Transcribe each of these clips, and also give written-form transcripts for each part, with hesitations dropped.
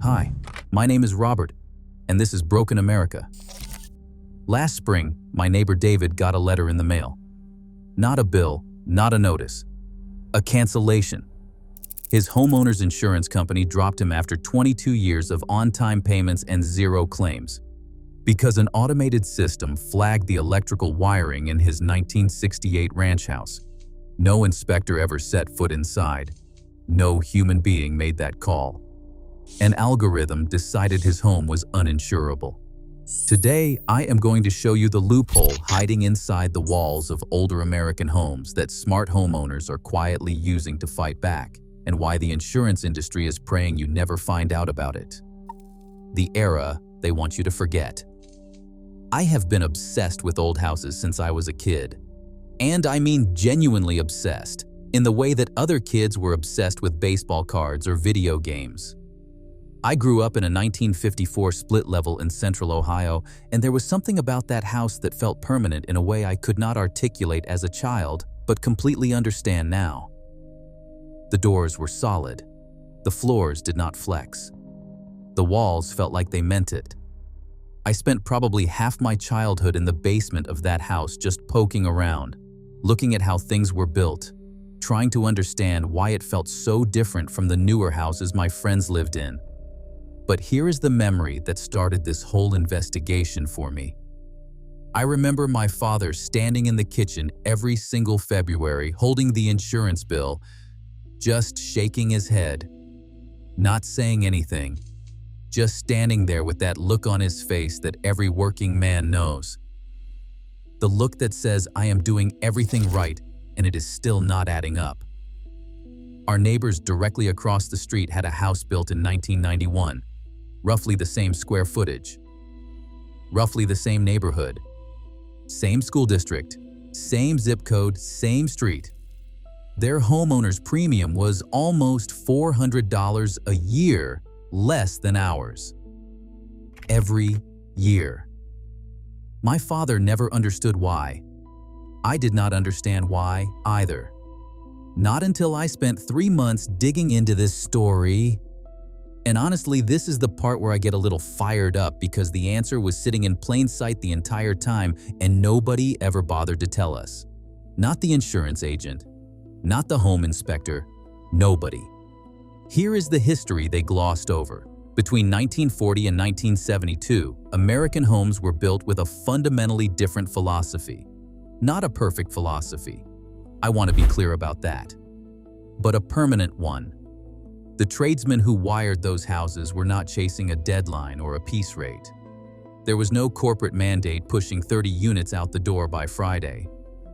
Hi, my name is Robert, and this is Broken America. Last spring, my neighbor David got a letter in the mail. Not a bill, not a notice. A cancellation. His homeowner's insurance company dropped him after 22 years of on-time payments and zero claims, because an automated system flagged the electrical wiring in his 1968 ranch house. No inspector ever set foot inside. No human being made that call. An algorithm decided his home was uninsurable. Today, I am going to show you the loophole hiding inside the walls of older American homes that smart homeowners are quietly using to fight back, and why the insurance industry is praying you never find out about it. The era they want you to forget. I have been obsessed with old houses since I was a kid. And I mean genuinely obsessed, in the way that other kids were obsessed with baseball cards or video games. I grew up in a 1954 split level in central Ohio, and there was something about that house that felt permanent in a way I could not articulate as a child, but completely understand now. The doors were solid. The floors did not flex. The walls felt like they meant it. I spent probably half my childhood in the basement of that house just poking around, looking at how things were built, trying to understand why it felt so different from the newer houses my friends lived in. But here is the memory that started this whole investigation for me. I remember my father standing in the kitchen every single February holding the insurance bill, just shaking his head, not saying anything, just standing there with that look on his face that every working man knows. The look that says, I am doing everything right and it is still not adding up. Our neighbors directly across the street had a house built in 1991. Roughly the same square footage, roughly the same neighborhood, same school district, same zip code, same street. Their homeowner's premium was almost $400 a year less than ours. Every year. My father never understood why. I did not understand why either. Not until I spent 3 months digging into this story. And honestly, this is the part where I get a little fired up because the answer was sitting in plain sight the entire time and nobody ever bothered to tell us. Not the insurance agent, not the home inspector, nobody. Here is the history they glossed over. Between 1940 and 1972, American homes were built with a fundamentally different philosophy. Not a perfect philosophy. I want to be clear about that. But a permanent one. The tradesmen who wired those houses were not chasing a deadline or a piece rate. There was no corporate mandate pushing 30 units out the door by Friday.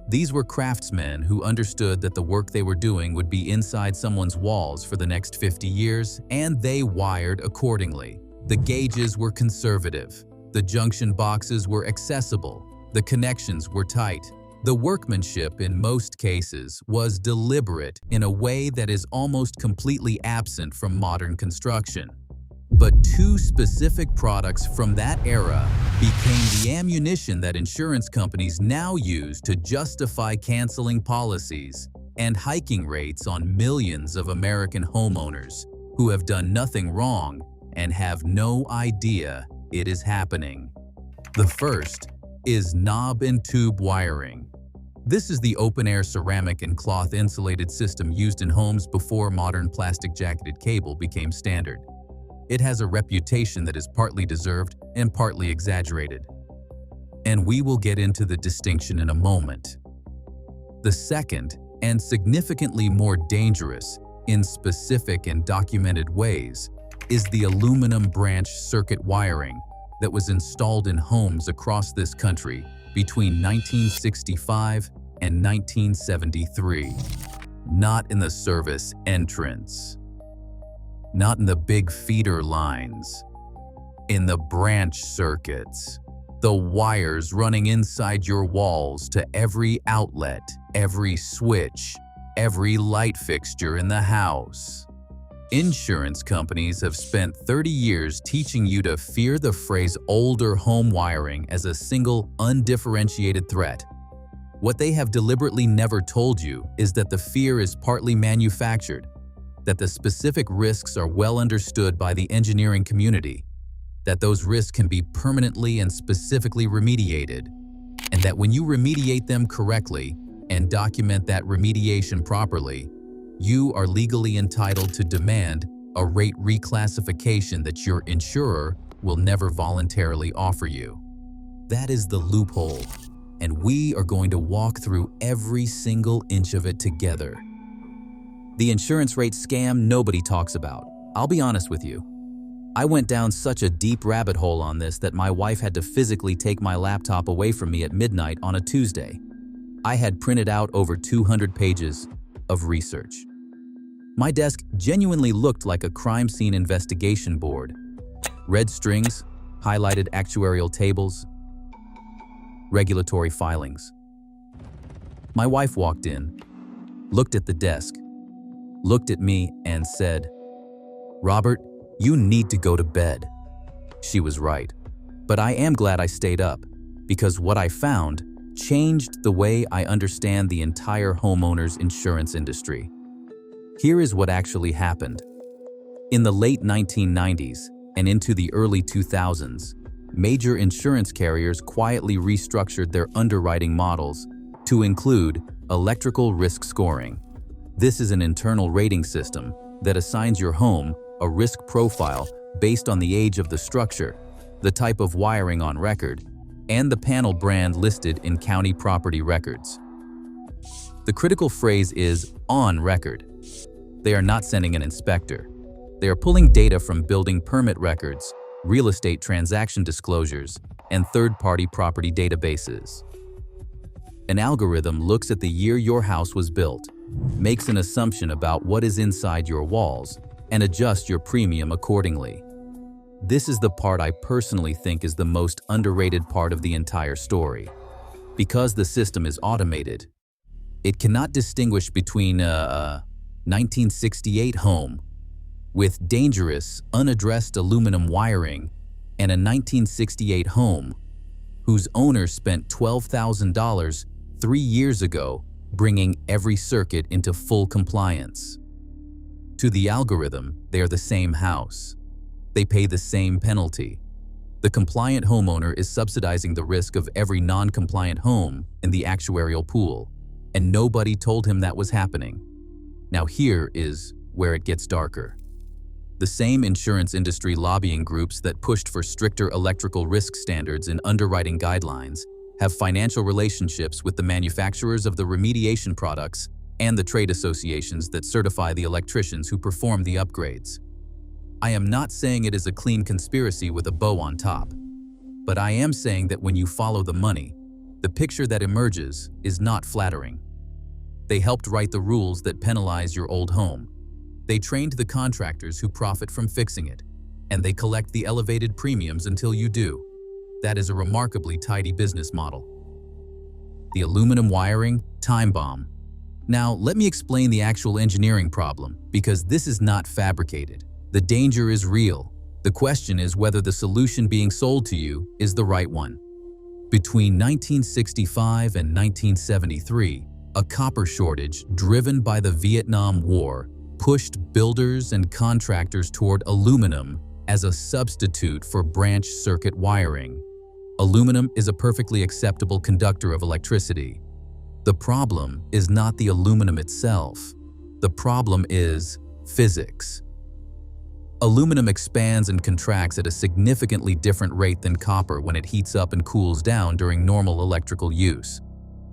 These were craftsmen who understood that the work they were doing would be inside someone's walls for the next 50 years, and they wired accordingly. The gauges were conservative. The junction boxes were accessible. The connections were tight. The workmanship, in most cases, was deliberate in a way that is almost completely absent from modern construction. But two specific products from that era became the ammunition that insurance companies now use to justify canceling policies and hiking rates on millions of American homeowners who have done nothing wrong and have no idea it is happening. The first is knob and tube wiring. This is the open-air ceramic and cloth insulated system used in homes before modern plastic jacketed cable became standard. It has a reputation that is partly deserved and partly exaggerated. And we will get into the distinction in a moment. The second, and significantly more dangerous in specific and documented ways, is the aluminum branch circuit wiring that was installed in homes across this country between 1965 and 1973. Not in the service entrance. Not in the big feeder lines. In the branch circuits. The wires running inside your walls to every outlet, every switch, every light fixture in the house. Insurance companies have spent 30 years teaching you to fear the phrase older home wiring as a single, undifferentiated threat. What they have deliberately never told you is that the fear is partly manufactured. that the specific risks are well understood by the engineering community, that those risks can be permanently and specifically remediated, and that when you remediate them correctly and document that remediation properly, you are legally entitled to demand a rate reclassification that your insurer will never voluntarily offer you. That is the loophole, and we are going to walk through every single inch of it together. The insurance rate scam nobody talks about. I'll be honest with you. I went down such a deep rabbit hole on this that my wife had to physically take my laptop away from me at midnight on a Tuesday. I had printed out over 200 pages of research. My desk genuinely looked like a crime scene investigation board. Red strings, highlighted actuarial tables, regulatory filings. My wife walked in, looked at the desk, looked at me and said, "Robert, you need to go to bed." She was right, but I am glad I stayed up because what I found changed the way I understand the entire homeowners insurance industry. Here is what actually happened. In the late 1990s and into the early 2000s, major insurance carriers quietly restructured their underwriting models to include electrical risk scoring. This is an internal rating system that assigns your home a risk profile based on the age of the structure, the type of wiring on record, and the panel brand listed in county property records. The critical phrase is "on record." They are not sending an inspector. They are pulling data from building permit records, real estate transaction disclosures, and third-party property databases. An algorithm looks at the year your house was built, makes an assumption about what is inside your walls, and adjusts your premium accordingly. This is the part I personally think is the most underrated part of the entire story. Because the system is automated, it cannot distinguish between a 1968 home with dangerous, unaddressed aluminum wiring and a 1968 home whose owner spent $12,000 3 years ago bringing every circuit into full compliance. To the algorithm, they are the same house. They pay the same penalty. The compliant homeowner is subsidizing the risk of every non-compliant home in the actuarial pool, and nobody told him that was happening. Now here is where it gets darker. The same insurance industry lobbying groups that pushed for stricter electrical risk standards and underwriting guidelines have financial relationships with the manufacturers of the remediation products and the trade associations that certify the electricians who perform the upgrades. I am not saying it is a clean conspiracy with a bow on top, but I am saying that when you follow the money, the picture that emerges is not flattering. They helped write the rules that penalize your old home. They trained the contractors who profit from fixing it, and they collect the elevated premiums until you do. That is a remarkably tidy business model. The aluminum wiring, time bomb. Now, let me explain the actual engineering problem, because this is not fabricated. The danger is real. The question is whether the solution being sold to you is the right one. Between 1965 and 1973, a copper shortage driven by the Vietnam War pushed builders and contractors toward aluminum as a substitute for branch circuit wiring. Aluminum is a perfectly acceptable conductor of electricity. The problem is not the aluminum itself. The problem is physics. Aluminum expands and contracts at a significantly different rate than copper when it heats up and cools down during normal electrical use.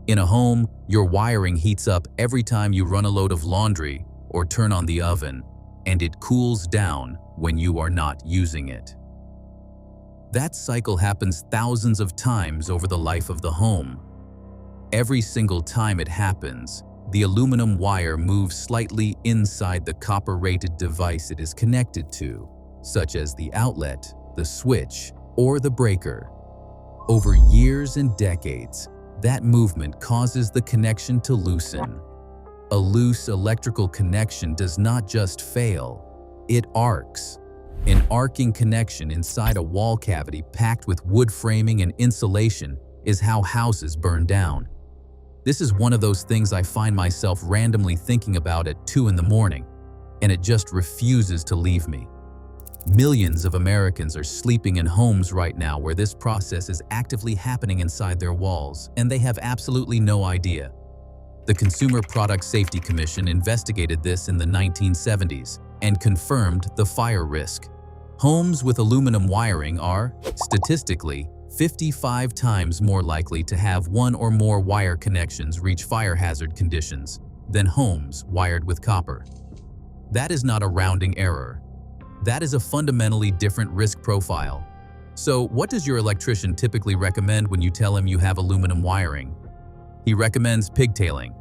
In a home, your wiring heats up every time you run a load of laundry or turn on the oven, and it cools down when you are not using it. That cycle happens thousands of times over the life of the home. Every single time it happens, the aluminum wire moves slightly inside the copper-rated device it is connected to, such as the outlet, the switch, or the breaker. Over years and decades, that movement causes the connection to loosen. A loose electrical connection does not just fail, it arcs. An arcing connection inside a wall cavity packed with wood framing and insulation is how houses burn down. This is one of those things I find myself randomly thinking about at 2 in the morning. and it just refuses to leave me. Millions of Americans are sleeping in homes right now where this process is actively happening inside their walls, and they have absolutely no idea. The Consumer Product Safety Commission investigated this in the 1970s and confirmed the fire risk. Homes with aluminum wiring are, statistically, 55 times more likely to have one or more wire connections reach fire hazard conditions than homes wired with copper. That is not a rounding error. That is a fundamentally different risk profile. So, what does your electrician typically recommend when you tell him you have aluminum wiring? He recommends pigtailing.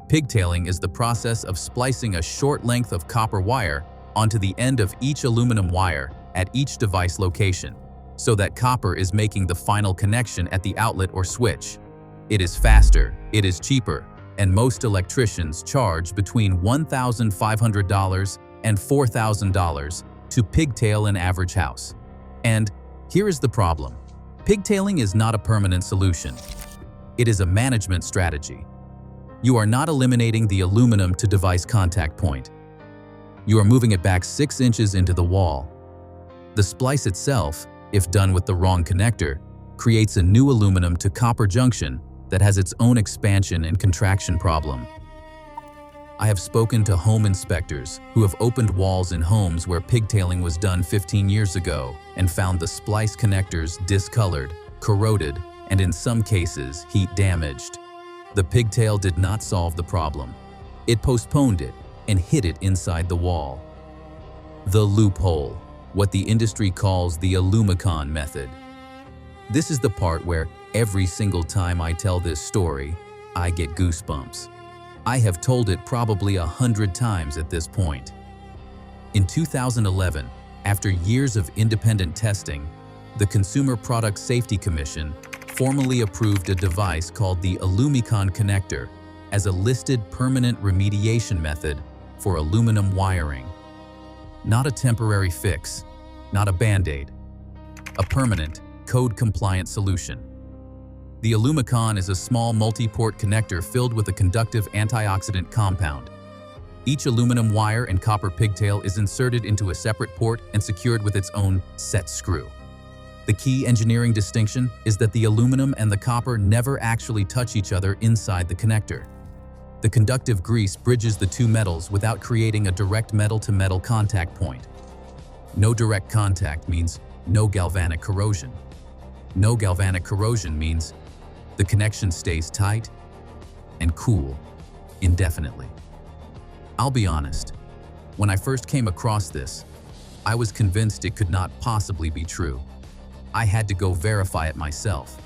Pigtailing is the process of splicing a short length of copper wire onto the end of each aluminum wire at each device location, so that copper is making the final connection at the outlet or switch. It is faster, it is cheaper, and most electricians charge between $1,500 and $4,000 to pigtail an average house. And here is the problem. Pigtailing is not a permanent solution. It is a management strategy. You are not eliminating the aluminum to device contact point. You are moving it back 6 inches into the wall. The splice itself, if done with the wrong connector, creates a new aluminum to copper junction that has its own expansion and contraction problem. I have spoken to home inspectors who have opened walls in homes where pigtailing was done 15 years ago and found the splice connectors discolored, corroded, and in some cases, heat damaged. The pigtail did not solve the problem. It postponed it and hid it inside the wall. The loophole, what the industry calls the Alumicon method. This is the part where every single time I tell this story, I get goosebumps. I have told it probably 100 times at this point. In 2011, after years of independent testing, the Consumer Product Safety Commission formally approved a device called the Alumicon connector as a listed permanent remediation method for aluminum wiring. Not a temporary fix, not a band-aid, a permanent, code-compliant solution. The Alumicon is a small multi-port connector filled with a conductive antioxidant compound. Each aluminum wire and copper pigtail is inserted into a separate port and secured with its own set screw. The key engineering distinction is that the aluminum and the copper never actually touch each other inside the connector. The conductive grease bridges the two metals without creating a direct metal-to-metal contact point. No direct contact means no galvanic corrosion. No galvanic corrosion means the connection stays tight and cool indefinitely. I'll be honest, when I first came across this, I was convinced it could not possibly be true. I had to go verify it myself.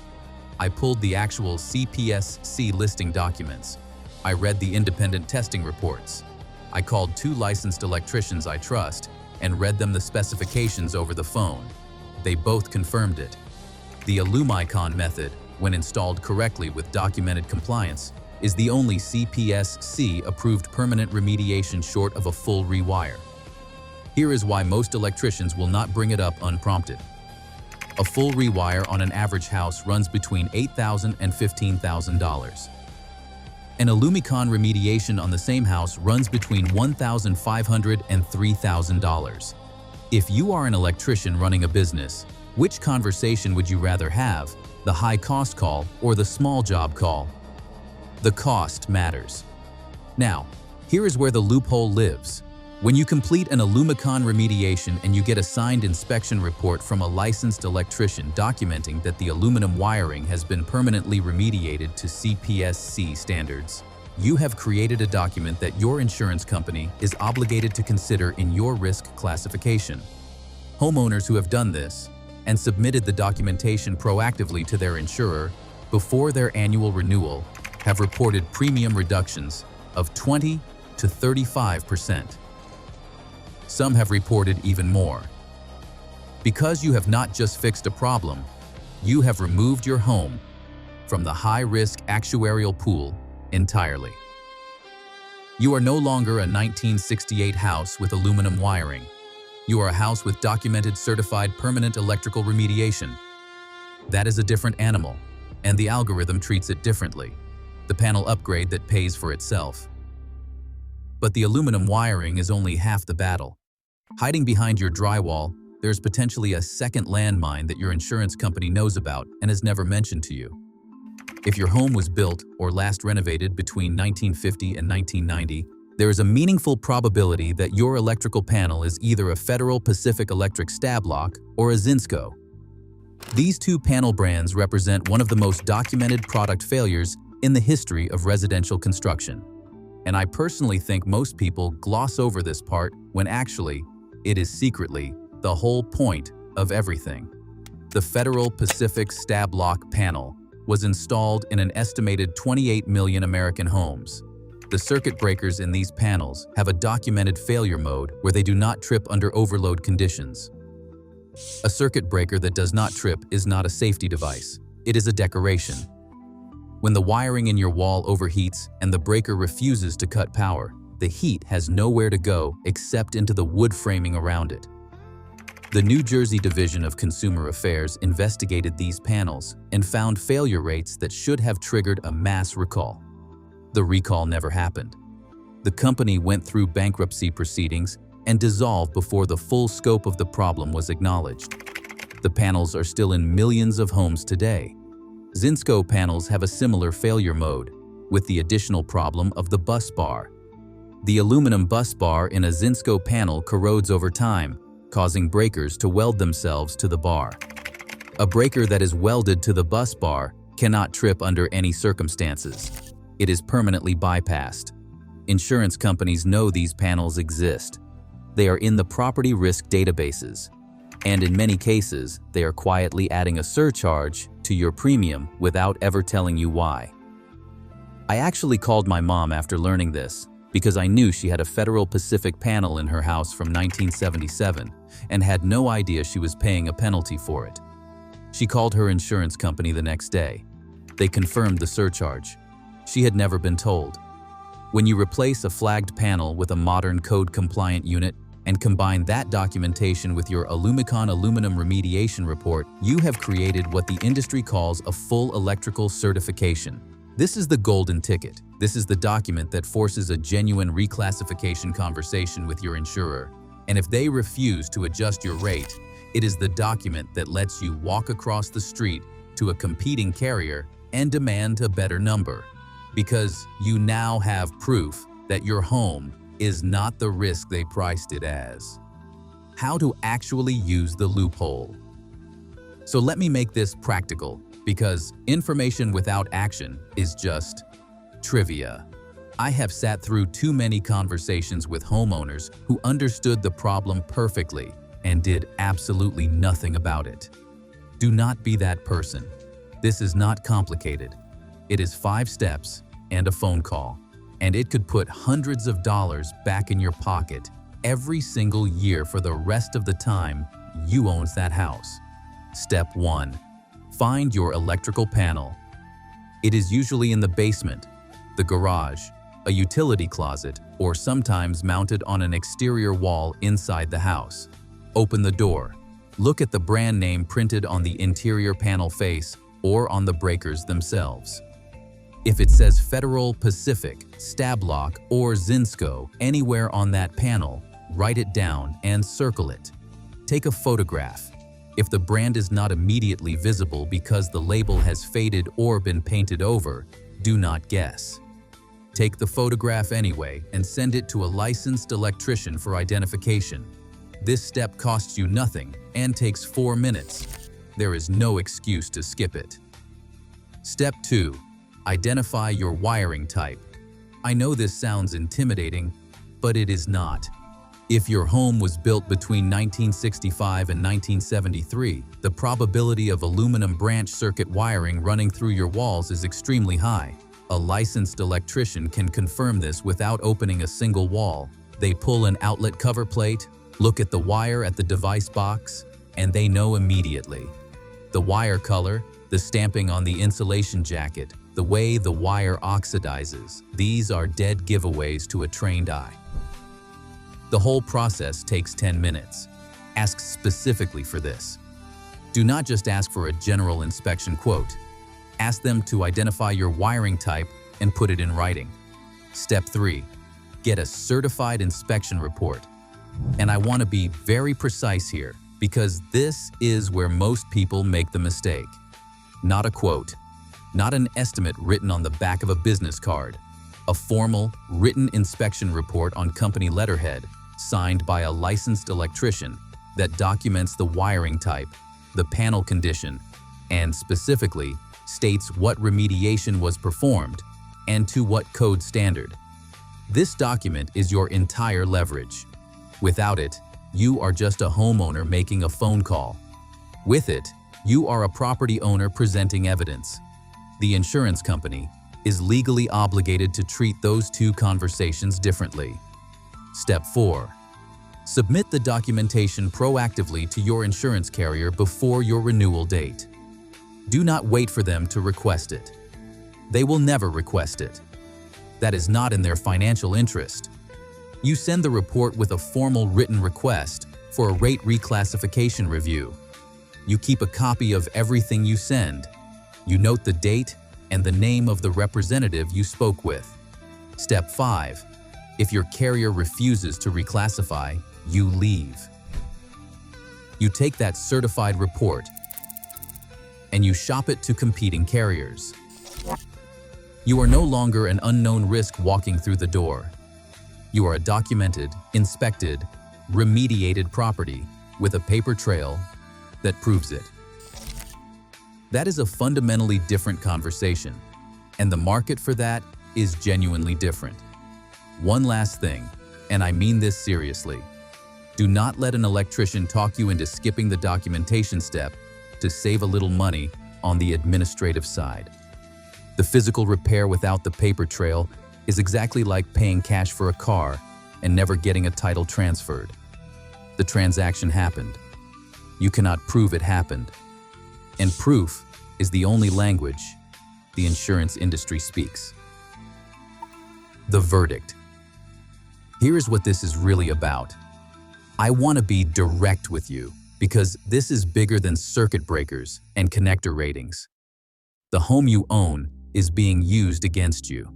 I pulled the actual CPSC listing documents. I read the independent testing reports. I called 2 licensed electricians I trust and read them the specifications over the phone. They both confirmed it. The Alumicon method, when installed correctly with documented compliance, is the only CPSC-approved permanent remediation short of a full rewire. Here is why most electricians will not bring it up unprompted. A full rewire on an average house runs between $8,000 and $15,000. An Alumicon remediation on the same house runs between $1,500 and $3,000. If you are an electrician running a business, which conversation would you rather have, the high-cost call or the small job call? The cost matters. Now, here is where the loophole lives. When you complete an Alumicon remediation and you get a signed inspection report from a licensed electrician documenting that the aluminum wiring has been permanently remediated to CPSC standards, you have created a document that your insurance company is obligated to consider in your risk classification. Homeowners who have done this and submitted the documentation proactively to their insurer before their annual renewal have reported premium reductions of 20 to 35%. Some have reported even more. Because you have not just fixed a problem, you have removed your home from the high-risk actuarial pool entirely. You are no longer a 1968 house with aluminum wiring. You are a house with documented certified permanent electrical remediation. That is a different animal, and the algorithm treats it differently. The panel upgrade that pays for itself. But the aluminum wiring is only half the battle. Hiding behind your drywall, there's potentially a second landmine that your insurance company knows about and has never mentioned to you. If your home was built or last renovated between 1950 and 1990, there is a meaningful probability that your electrical panel is either a Federal Pacific Electric stab lock or a Zinsco. These two panel brands represent one of the most documented product failures in the history of residential construction. And I personally think most people gloss over this part when actually, it is secretly the whole point of everything. The Federal Pacific Stab Lock panel was installed in an estimated 28 million American homes. The circuit breakers in these panels have a documented failure mode where they do not trip under overload conditions. A circuit breaker that does not trip is not a safety device. It is a decoration. When the wiring in your wall overheats and the breaker refuses to cut power, the heat has nowhere to go except into the wood framing around it. The New Jersey Division of Consumer Affairs investigated these panels and found failure rates that should have triggered a mass recall. The recall never happened. The company went through bankruptcy proceedings and dissolved before the full scope of the problem was acknowledged. The panels are still in millions of homes today. Zinsco panels have a similar failure mode, with the additional problem of the bus bar. The aluminum bus bar in a Zinsco panel corrodes over time, causing breakers to weld themselves to the bar. A breaker that is welded to the bus bar cannot trip under any circumstances. It is permanently bypassed. Insurance companies know these panels exist. They are in the property risk databases. And in many cases, they are quietly adding a surcharge to your premium without ever telling you why. I actually called my mom after learning this because I knew she had a Federal Pacific panel in her house from 1977 and had no idea she was paying a penalty for it. She called her insurance company the next day. They confirmed the surcharge. She had never been told. When you replace a flagged panel with a modern code-compliant unit and combine that documentation with your Alumicon aluminum remediation report, you have created what the industry calls a full electrical certification. This is the golden ticket. This is the document that forces a genuine reclassification conversation with your insurer. And if they refuse to adjust your rate, it is the document that lets you walk across the street to a competing carrier and demand a better number. Because you now have proof that your home is not the risk they priced it as. How to actually use the loophole. So let me make this practical, because information without action is just trivia. I have sat through too many conversations with homeowners who understood the problem perfectly and did absolutely nothing about it. Do not be that person. This is not complicated. It is 5 steps and a phone call, and it could put hundreds of dollars back in your pocket every single year for the rest of the time you own that house. Step 1. Find your electrical panel. It is usually in the basement, the garage, a utility closet, or sometimes mounted on an exterior wall inside the house. Open the door. Look at the brand name printed on the interior panel face or on the breakers themselves. If it says Federal Pacific, Stab Lock, or Zinsco anywhere on that panel, write it down and circle it. Take a photograph. If the brand is not immediately visible because the label has faded or been painted over, do not guess. Take the photograph anyway and send it to a licensed electrician for identification. This step costs you nothing and takes 4 minutes. There is no excuse to skip it. Step 2. Identify your wiring type. I know this sounds intimidating, but it is not. If your home was built between 1965 and 1973, the probability of aluminum branch circuit wiring running through your walls is extremely high. A licensed electrician can confirm this without opening a single wall. They pull an outlet cover plate, look at the wire at the device box, and they know immediately. The wire color, the stamping on the insulation jacket, the way the wire oxidizes, these are dead giveaways to a trained eye. The whole process takes 10 minutes. Ask specifically for this. Do not just ask for a general inspection quote. Ask them to identify your wiring type and put it in writing. Step 3. Get a certified inspection report. And I want to be very precise here, because this is where most people make the mistake. Not a quote, not an estimate written on the back of a business card. A formal, written inspection report on company letterhead, signed by a licensed electrician, that documents the wiring type, the panel condition, and specifically states what remediation was performed and to what code standard. This document is your entire leverage. Without it, you are just a homeowner making a phone call. With it, you are a property owner presenting evidence. The insurance company is legally obligated to treat those two conversations differently. Step 4. Submit the documentation proactively to your insurance carrier before your renewal date. Do not wait for them to request it. They will never request it. That is not in their financial interest. You send the report with a formal written request for a rate reclassification review. You keep a copy of everything you send. You note the date and the name of the representative you spoke with. Step 5. If your carrier refuses to reclassify, you leave. You take that certified report and you shop it to competing carriers. You are no longer an unknown risk walking through the door. You are a documented, inspected, remediated property with a paper trail that proves it. That is a fundamentally different conversation, and the market for that is genuinely different. One last thing, and I mean this seriously. Do not let an electrician talk you into skipping the documentation step to save a little money on the administrative side. The physical repair without the paper trail is exactly like paying cash for a car and never getting a title transferred. The transaction happened. You cannot prove it happened. And proof is the only language the insurance industry speaks. The verdict. Here is what this is really about. I want to be direct with you because this is bigger than circuit breakers and connector ratings. The home you own is being used against you.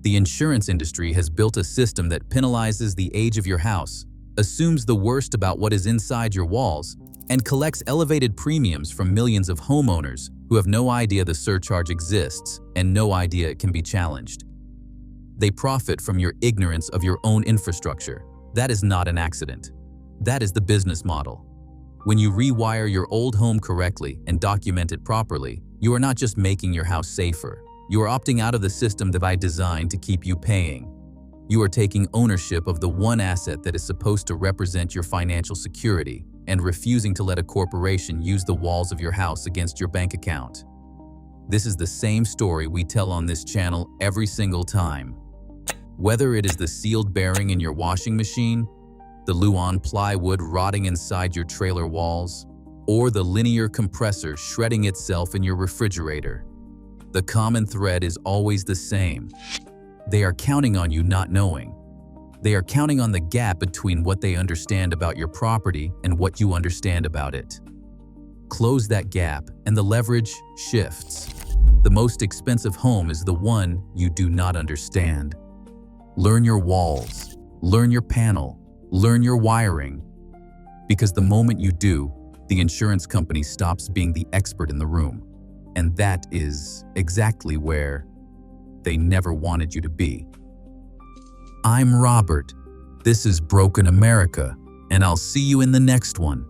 The insurance industry has built a system that penalizes the age of your house, assumes the worst about what is inside your walls, and collects elevated premiums from millions of homeowners who have no idea the surcharge exists and no idea it can be challenged. They profit from your ignorance of your own infrastructure. That is not an accident. That is the business model. When you rewire your old home correctly and document it properly, you are not just making your house safer. You are opting out of the system that I designed to keep you paying. You are taking ownership of the one asset that is supposed to represent your financial security and refusing to let a corporation use the walls of your house against your bank account. This is the same story we tell on this channel every single time. Whether it is the sealed bearing in your washing machine, the Luan plywood rotting inside your trailer walls, or the linear compressor shredding itself in your refrigerator, the common thread is always the same. They are counting on you not knowing. They are counting on the gap between what they understand about your property and what you understand about it. Close that gap and the leverage shifts. The most expensive home is the one you do not understand. Learn your walls, learn your panel, learn your wiring. Because the moment you do, the insurance company stops being the expert in the room. And that is exactly where they never wanted you to be. I'm Robert. This is Broken America, and I'll see you in the next one.